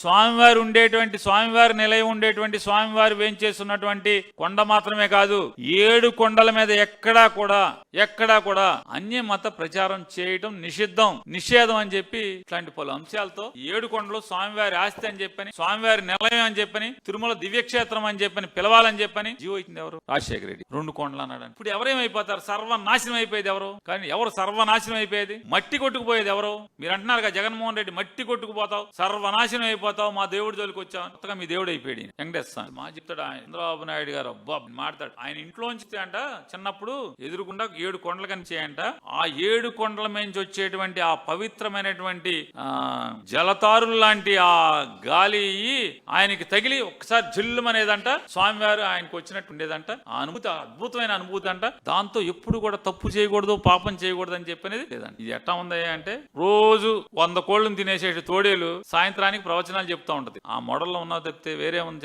స్వామివారు ఉండేటువంటి, స్వామివారి నిలయం ఉండేటువంటి, స్వామివారు వేంచేస్తున్నటువంటి కొండ మాత్రమే కాదు, 7 కొండల మీద ఎక్కడా కూడా అన్య మత ప్రచారం చేయటం నిషేధం అని చెప్పి ఇట్లాంటి పలు అంశాలతో 7 కొండలు స్వామివారి ఆస్తి అని చెప్పని, స్వామివారి నిలయం అని చెప్పని, తిరుమల దివ్యక్షేత్రం అని చెప్పని పిలవాలని చెప్పని జీవో ఇచ్చింది ఎవరు? రాజశేఖర రెడ్డి. 2 కొండలు అన్నాడు. ఇప్పుడు ఎవరేమైపోతారు? సర్వనాశనం అయిపోయేది ఎవరు? కానీ ఎవరు సర్వనాశనం అయిపోయేది? మట్టి కొట్టుకుపోయేది ఎవరు? మీరు అంటున్నారు కదా జగన్మోహన్ రెడ్డి మట్టి కొట్టుకుపోతావు, సర్వనాశనం అయిపోతావు, మా దేవుడి జోలికి వచ్చావు, కొత్తగా మీ దేవుడు అయిపోయాడు వెంకటేశ్వర మా చెప్తాడు. ఆయన చంద్రబాబు నాయుడు గారు అబ్బా మాట్లాడు. ఆయన ఇంట్లోంచి అంట చిన్నప్పుడు ఎదురుకుండా 7 కొండలు కనిపించాయంట. ఆ 7 కొండల నుంచి వచ్చేటువంటి ఆ పవిత్రమైనటువంటి జలతారులు లాంటి ఆ గాలి ఆయనకి తగిలి ఒక్కసారి జిల్లుమనేదంట, స్వామివారు ఆయనకు వచ్చినట్టు ఉండేదంట. ఆ అనుభూతి అద్భుతమైన అనుభూతి అంట. దాంతో ఎప్పుడు కూడా తప్పు చేయకూడదు, పాపం చేయకూడదు అని చెప్పనేది లేదండి. ఇది ఎట్లా ఉంది అంటే రోజు 100 కోళ్లను తినేసే తోడేలు సాయంత్రానికి ప్రవచనాలు చెప్తా ఉంటది. ఆ మోడల్లో ఉన్నది తప్పితే వేరే ఉంది.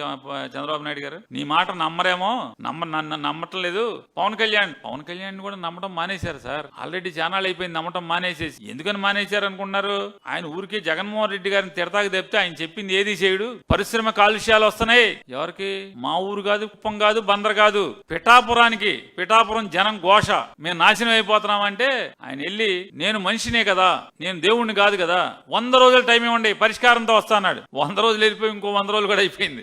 చంద్రబాబు నాయుడు గారు నీ మాట నమ్మరేమో, నన్ను నమ్మట్లేదు. పవన్ కళ్యాణ్ కూడా నమ్మటం మానేశారు సార్. ఆల్రెడీ ఛానల్ అయిపోయింది నమ్మటం మానేసేసి. ఎందుకని మానేశారు అనుకున్నారు? ఆయన ఊరికే జగన్మోహన్ రెడ్డి గారిని తిరతాకి తెప్పితే ఆయన చెప్పింది ఏది చేయడు. పరిశ్రమ కాలుష్యాలు వస్తున్నాయి. ఎవరికి? మా ఊరు కాదు, కుప్పం కాదు, బందర్ కాదు, పిఠాపురం జనం ఘోష, మేము నాశనం అయిపోతున్నామంటే ఆయన వెళ్ళి నేను మనిషినే కదా, నేను దేవుణ్ణి కాదు కదా, 100 రోజులు టైం ఇవ్వండి పరిష్కారంతో వస్తా అన్నాడు. 100 రోజులు వెళ్ళిపోయి ఇంకో 100 రోజులు కూడా అయిపోయింది.